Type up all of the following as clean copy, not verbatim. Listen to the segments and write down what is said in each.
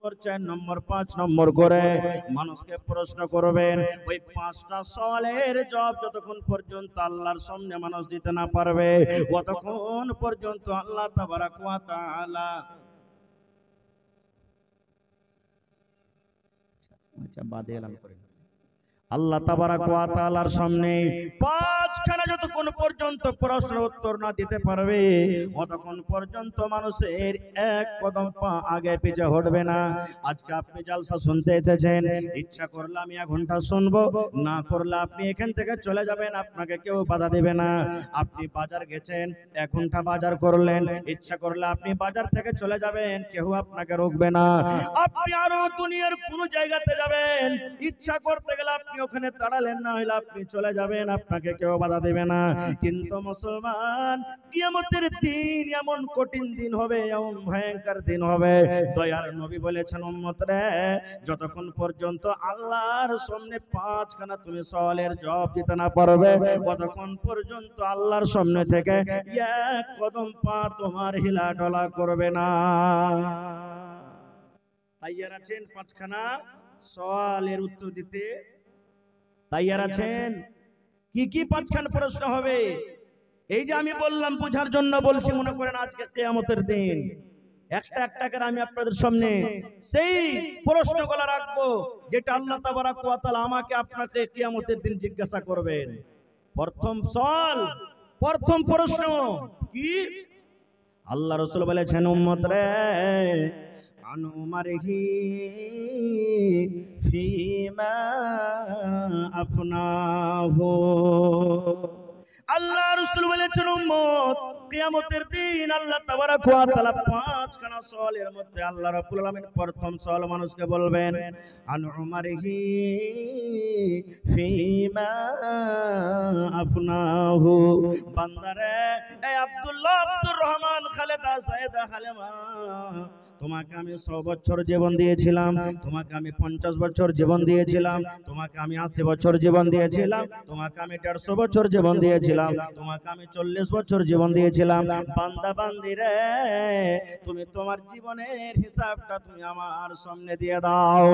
নম্বর 4 নম্বর 5 নম্বর করে মানুষকে প্রশ্ন করবেন। ওই 5টা সওয়ালের জবাব যতক্ষণ পর্যন্ত আল্লাহর সামনে মানুষ দিতে না পারবে, ততক্ষণ পর্যন্ত আল্লাহ তাবারাক ওয়া তাআলা বাদে এলান করেন। আল্লাহ তাবারাক ওয়া তাআলার সামনে 5খানা যতক্ষণ পর্যন্ত প্রশ্নের উত্তর না দিতে পারবে, ততক্ষণ পর্যন্ত মানুষের এক কদম পা আগে পিছে হটবে না। আজকে আপনি জালসা শুনতে এসেছেন, ইচ্ছা করলে আমি 1 ঘন্টা শুনবো, না করলে আপনি এখান থেকে চলে যাবেন, আপনাকে কেউ বাধা দেবে না। আপনি বাজার গেছেন, 1 ঘন্টা বাজার করলেন, ইচ্ছা করলে আপনি বাজার থেকে চলে যাবেন, কেউ আপনাকে রোকবে না। আপনি আরো দুনিয়ার কোন জায়গাতে যাবেন, ইচ্ছা করতে গেলে আপনি ওখানে দাঁড়ালেন, না হলে আপনি চলে যাবেন, আপনাকে কেউ বাধা দেবে না। কিন্তু মুসলমান, কিয়ামতের দিন এমন কঠিন দিন হবে, এমন ভয়ঙ্কর দিন হবে, দয়ার নবী বলেছেন উম্মত রে, যতক্ষণ পর্যন্ত আল্লাহর সামনে 5খানা তুমি সওয়ালের জবাব দিতে না পারবে, ততক্ষণ পর্যন্ত আল্লাহর সামনে থেকে 1 কদম পা তোমার হিলা ডলা করবে না। তাইয়ার আছেন 5খানা সওয়ালের উত্তর দিতে? তাইয়ার আছেন? কি কি 5খানা প্রশ্ন হবে? এই যে আমি বললাম বুঝার জন্য বলছি, মনে করেন আজকে কিয়ামতের দিন একটা একটা করে আমি আপনাদের সামনে সেই প্রশ্নগুলো রাখবো যেটা আল্লাহ তাবারাক ওয়া তাআলা আমাকে আপনাকে কিয়ামতের দিন জিজ্ঞাসা করবেন। প্রথম সওয়াল, প্রথম প্রশ্ন কি? আল্লাহ রাসূল বলেছেন উম্মত রে, আনুমারিহি ফিমা আফনাহু। আল্লাহ রাসূল বলেছেন উম্মত, কিয়ামতের দিন আল্লাহ তাবারাক ওয়া তাআলা 5খানা সওয়ালের মধ্যে আল্লাহ রাব্বুল আলামিন প্রথম সওয়াল মানুষকে বলবেন, আনুমারিহি ফিমা আফনাহু। বান্দারে, এই আব্দুল্লাহ, আব্দুর রহমান, খালেদা, সাইয়েদা, হালিমা, তোমাকে আমি 100 বছর জীবন দিয়েছিলাম, তোমাকে আমি 50 বছর জীবন দিয়েছিলাম, তোমাকে আমি 80 বছর জীবন দিয়েছিলাম, তোমাকে আমি 150 বছর জীবন দিয়েছিলাম, তোমাকে আমি 40 বছর জীবন দিয়েছিলাম। বান্দা বান্দি রে, তুমি তোমার জীবনের হিসাবটা তুমি আমার সামনে দিয়ে দাও।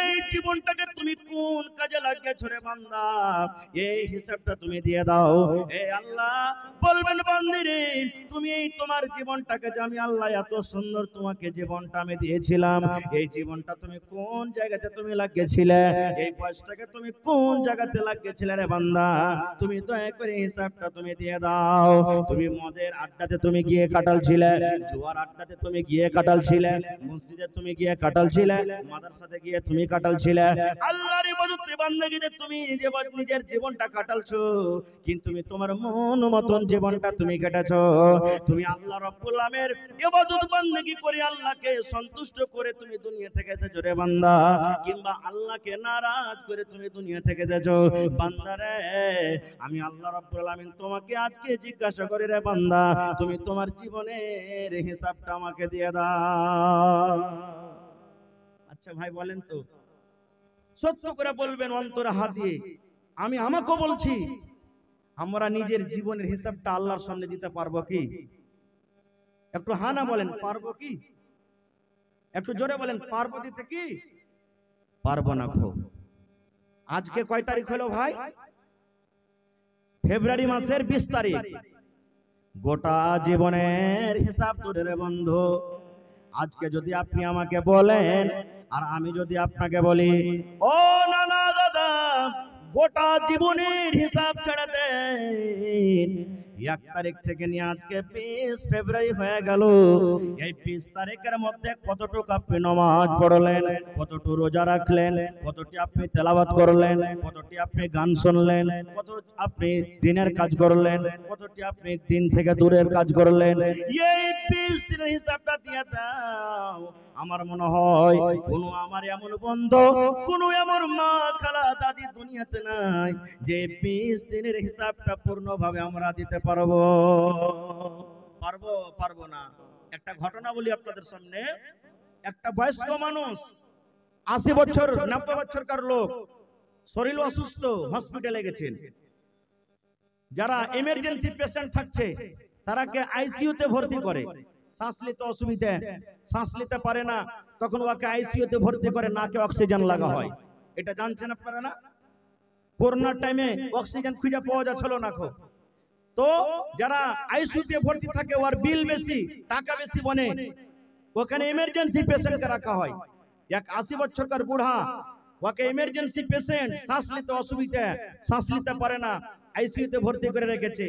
এই জীবনটাকে তুমি কোন কাজে লাগিয়েছো রে বান্দা, এই হিসাবটা তুমি দিয়ে দাও। এই আল্লাহ বলবেন, বান্দি রে, তুমি এই তোমার জীবনটাকে যে আমি আল্লাহ এত সুন্দর তোমাকে জীবনটা আমি দিয়েছিলাম, এই জীবনটা তুমি কোন জায়গাতে তুমি লাগিয়েছিলে, এই বয়সটাকে তুমি কোন জায়গাতে লাগিয়েছিলে রে বান্দা, তুমি দয়া করে হিসাবটা তুমি দিয়ে দাও। তুমি মদের আড্ডাতে তুমি গিয়ে কাটালছিলে, জুয়ার আড্ডাতে তুমি গিয়ে কাটালছিলে, মসজিদে তুমি গিয়ে কাটালছিলে, মাদ্রাসাতে গিয়ে তুমি কাটালছিলে, আল্লাহর ইবাদতে বান্দাগিতে তুমি নিজের জীবনটা কাটালছো, কিন্তু তুমি তোমার মন মতন জীবনটা তুমি কেটেছো। তুমি আল্লাহ রাব্বুল আলামিনের ইবাদত বান্দাগি করে আল্লাহকে সন্তুষ্ট করে তুমি দুনিয়া থেকে এসেছো রে বান্দা, কিংবা আল্লাহকে নারাজ করে তুমি দুনিয়া থেকে এসেছো। বান্দা রে, আমি আল্লাহ রাব্বুল আলামিন তোমাকে আজকে জিজ্ঞাসা করি রে বান্দা, তুমি তোমার জীবনের হিসাবটা আমাকে দিয়ে দাও। আচ্ছা ভাই বলেন তো, সত্য করে বলবেন অন্তরে হাত দিয়ে, আমি আমাকে বলছি, আমরা নিজের জীবনের হিসাবটা আল্লাহর সামনে দিতে পারবো কি? একটু হ্যাঁ না বলেন, পারবো কি? একটু জোরে বলেন, পারবো দিতে কি? পারবো না। খুব আজকে কয় তারিখ হলো ভাই? ফেব্রুয়ারি মাসের 20 তারিখ। গোটা জীবনের হিসাব ধরে রে বন্ধু, আজকে যদি আপনি আমাকে বলেন আর আমি যদি আপনাকে বলি, ও নানা দাদা, গোটা জীবনের হিসাব ছেড়ে দেন, 1 তারিখ থেকে নিয়ে আজকে 20 ফেব্রুয়ারি হয়ে গেল, এই 20 তারিখের মধ্যে কতটুকু আপনি নামাজ পড়লেন, কতটুকু রোজা রাখলেন, কতটি আপনি তেলাওয়াত করলেন, কতটি আপনি গান শুনলেন, কত আপনি দিনের কাজ করলেন, কতটি আপনি দিন থেকে দূরের কাজ করলেন, এই 20 দিনের হিসাবটা দিয়ে দাও। আমার মনে হয় কোনো আমার এমন বন্ধু, কোনো এমন মা, খালা, দাদি দুনিয়াতে নাই যে 20 দিনের হিসাবটা পূর্ণভাবে আমরা দিতে পারবো। পারবো? পারবো না। একটা ঘটনা বলি আপনাদের সামনে। একটা বয়স্ক মানুষ, 80 বছর 90 বছরকার লোক, শরীর অসুস্থ, হসপিটালে গেছেন। যারা এমার্জেন্সি পেশেন্ট থাকছে তারাকে আইসিইউতে ভর্তি করে, শ্বাস নিতে অসুবিধা, শ্বাস নিতে পারে না, তখন ওকে আইসিইউতে ভর্তি করে, নাকে অক্সিজেন লাগা হয়। এটা জানছেন আপনারা না? করোনার টাইমে অক্সিজেন খুঁজে পাওয়া যাচ্ছিল না। তো যারা আইসিইউতে ভর্তি থাকে ওর বিল বেশি, টাকা বেশি বনে, ওখানে ইমার্জেন্সি পেশেন্টকে রাখা হয়। এক 80 বছরকার বুড়া, ওকে ইমার্জেন্সি পেশেন্ট, শ্বাস নিতে অসুবিধা, শ্বাস নিতে পারে না, আইসিইউতে ভর্তি করে রেখেছে।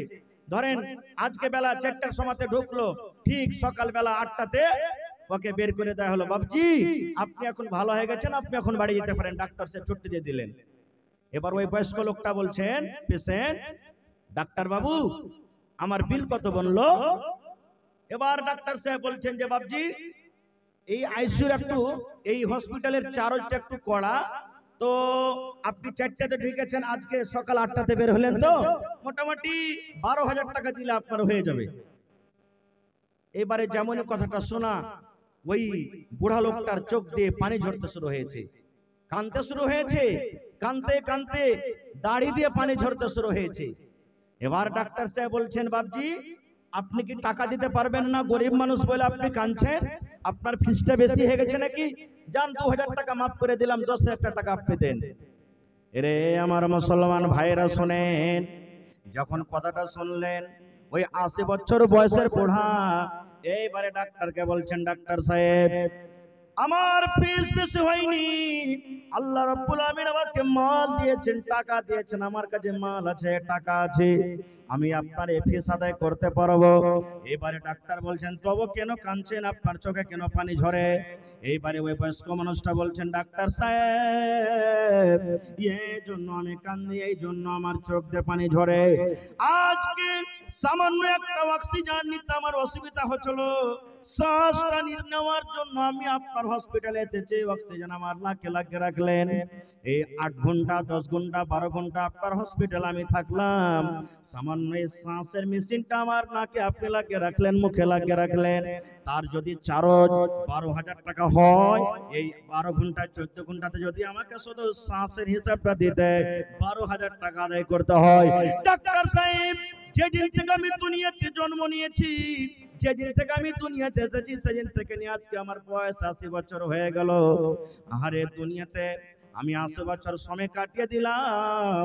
ধরেন আজকে বেলা 4টার সময়তে ঢুকলো, ঠিক সকাল বেলা 8টাতে ওকে বের করে দেওয়া হলো, বাবজি আপনি এখন ভালো হয়ে গেছেন, আপনি এখন বাড়ি যেতে পারেন, ডাক্তার সাহেব ছুটি দিয়ে দিলেন। এবার ওই বয়স্ক লোকটা বলছেন পেশেন্ট, ডাক্তার বাবু আমার বিল কত বললো? এবার ডাক্তার সাহেব বলছেন যে বাবজি এই আইসিইউর একটু, এই হসপিটালের চার্জটা একটু কড়া, তো আপনি 4টাতে ঢুকেছেন, আজকে সকাল 8টাতে বের হলেন, তো মোটামুটি 12,000 টাকা দিলে আপনার হয়ে যাবে। এবারে যেমনই কথাটা শোনা, ওই বুড়া লোকটার চোখ দিয়ে পানি ঝরতে শুরু হয়েছে, কাঁদতে শুরু হয়েছে, কাঁদতে কাঁদতে দাড়ি দিয়ে পানি ঝরতে শুরু হয়েছে। এবার ডাক্তার সাহেব বলছেন বাবজি আপনি কি টাকা দিতে পারবেন না? গরিব মানুষ বলে আপনি কাঁদছেন, আপনার ফিসটা বেশি হয়ে গেছে নাকি? যান 2000 টাকা মাফ করে দিলাম, 10,000 টাকা আপনি দেন। এরে আমার মুসলমান ভাইরা শুনেন, যখন কথাটা শুনলেন ওই 80 বছর বয়সের বুড়া এইবারে ডাক্তারকে বলছেন, ডাক্তার সাহেব আমার ফিস বেশি হয়নি, আল্লাহ রাব্বুল আমিন আমাকে মাল দিয়েছেন, টাকা দিয়েছেন, আমার কাছে মাল আছে, টাকা আছে, আমি আপনার ফিস আদায় করতে পারবো। এবারে ডাক্তার বলছেন তবে কেন কাঁদছেন, আপনার চোখে কেন পানি ঝরে? এইবারে ওই বয়স্ক মানুষটা বলছেন, ডাক্তার সাহেব এই জন্য আমি কান্দি, এই জন্য আমার চোখ দিয়ে পানি ঝরে, আজকে সামান্য একটা অক্সিজেন নিতে আমার অসুবিধা হচ্ছিল, শ্বাসটা নেওয়ার জন্য আমি আপনার হসপিটালে এসেছি, অক্সিজেন আমার নাকে লাগিয়ে রাখলেন, এই 8 ঘন্টা 10 ঘন্টা 12 ঘন্টা আপনার হসপিটালে আমি থাকলাম, সামান্য এই শ্বাসের মেশিনটা আমার নাকে আপনি লাগিয়ে রাখলেন, মুখে লাগিয়ে রাখলেন, তার যদি চার্জ 12,000 টাকা হয়, এই 12 ঘন্টা 14 ঘন্টাতে যদি আমাকে শুধু শ্বাসের হিসাবটা দিতে 12,000 টাকা আদায় করতে হয়। ডাক্তার সাহেব যেদিন থেকে আমি দুনিয়াতে জন্ম নিয়েছি, যেদিন থেকে আমি দুনিয়াতে এসেছি, সেদিন থেকে নিয়ে আজকে আমার বয়স 80 বছর হয়ে গেল। আরে দুনিয়াতে আমি 80 বছর সময় কাটিয়ে দিলাম,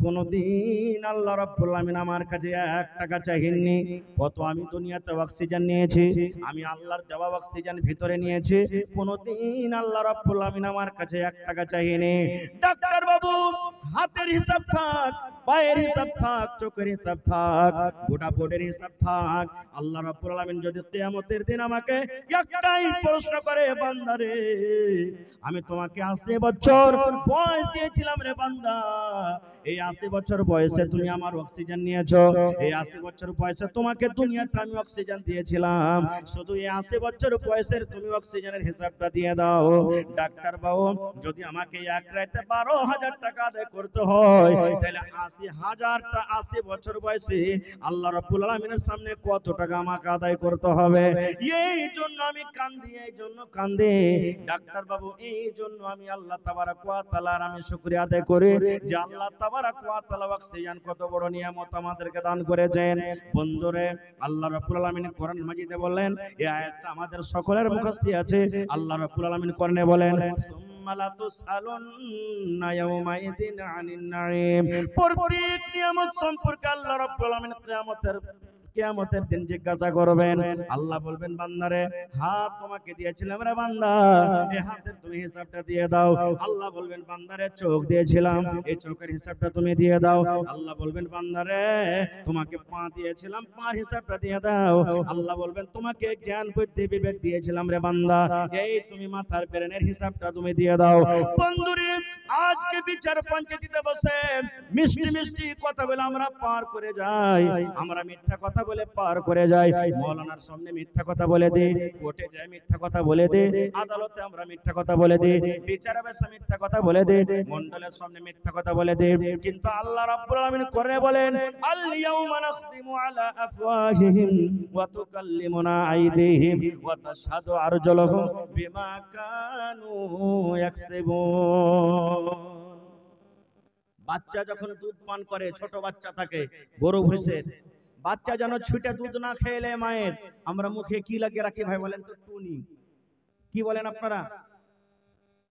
কোনদিন আল্লাহ রাব্বুল আমিন আমার কাছে 1 টাকা চাইনি। কত আমি দুনিয়াতে অক্সিজেন নিয়েছি, আমি আল্লাহর দেওয়া অক্সিজেন ভিতরে নিয়েছি, কোনদিন আল্লাহ রাব্বুল আমিন আমার কাছে 1 টাকা চাইনি। ডাক্তার বাবু হাতের হিসাব থাক, পায়ের হিসাব থাক, চোখের হিসাব থাক, গোটা বডির হিসাব থাক, আল্লাহ রাব্বুল আমিন যদি কিয়ামতের দিন আমাকে একটাই প্রশ্ন করে, বান্দারে আমি তোমাকে 80 বছর বয়স দিয়েছিলাম রে বান্দা, এই 80 বছর বয়সে তুমি আমার অক্সিজেন নিয়েছো, এই 80 বছর বয়সে তোমাকে দুনিয়াতে আমি অক্সিজেন দিয়েছিলাম, শুধু এই 80 বছর বয়সের তুমি অক্সিজেনের হিসাবটা দিয়ে দাও। ডাক্তার বাবু যদি আমাকে এক রাতে 12,000 টাকা আদায় করতে হয়, তাহলে 80 বছর বয়সে আল্লাহ রাব্বুল আলামিনের সামনে কত টাকা আমাকে আদায় করতে হবে? এই জন্য আমি কান্দি, এই জন্য কান্দি ডাক্তার বাবু, এই জন্য আমি আল্লাহ তাবারক ওয়া তাআলার আমি শুকরিয়া আদায় করি যে আল্লাহ তাবারক ওয়া তাআলা অক্সিজেন কত বড় নিয়ামত আমাদেরকে দান করেছেন। বন্ধুরে আল্লাহ রাব্বুল আলামিন কোরআন মাজিদে বলেন, এই আয়াতটা আমাদের সকলের মুখস্থ আছে। আল্লাহ রাব্বুল আলামিন কোরআনে বলেন, সুম্মা লা তুসআলুন্না ইয়াওমাইযিন আনিন নাঈম, প্রত্যেক নিয়ামত সম্পর্কে আল্লাহ রাব্বুল আলামিন কিয়ামতের দিন জিজ্ঞাসা করবেন। আল্লাহ বলবেন, বান্দারে হাত তোমাকে দিয়েছিলাম রে বান্দা, এই হাতের তুমি হিসাবটা দিয়ে দাও। আল্লাহ বলবেন, বান্দারে চোখ দিয়েছিলাম, এই চোখের হিসাবটা তুমি দিয়ে দাও। আল্লাহ বলবেন, বান্দারে তোমাকে পা দিয়েছিলাম, পার হিসাবটা দিয়ে দাও। আল্লাহ বলবেন, তোমাকে জ্ঞান বুদ্ধি বিবেক দিয়েছিলাম রে বান্দা, এই তুমি মাথার ব্রেনের হিসাবটা তুমি দিয়ে দাও। বন্ধুরে আজকে বিচার পঞ্চায়েতে বসে মিষ্টি মিষ্টি কথা বলে আমরা পার করে যাই, আমরা মিথ্যা কথা বলে পার করে যাই, মৌলানার সামনে মিথ্যা কথা বলে দিই, কোর্টে যাই মিথ্যা কথা বলে দিই, আদালতে আমরা মিথ্যা কথা বলে দিই, বিচার ব্যবস্থা মিথ্যা কথা বলে দিই, মণ্ডলের সামনে মিথ্যা কথা বলে দিই। কিন্তু আল্লাহ রাব্বুল আলামিন করে বলেন, আল ইয়াউমা নাখতিমু আলা আফওয়াহিহিম ওয়া তুকাল্লিমুনা আইদিহিম ওয়া তাশহাদু আরজুলুহুম বিমা কানু ইয়াকসিবুন। বাচ্চা যখন দুধ পান করে, ছোট বাচ্চা থাকে, গরু ভুষের বাচ্চা যেন ছুটে দুধ না খেলে মায়ের, আমরা মুখে কি লাগিয়ে রাখি ভাই বলেন তো? টুনি। কি বলেন আপনারা?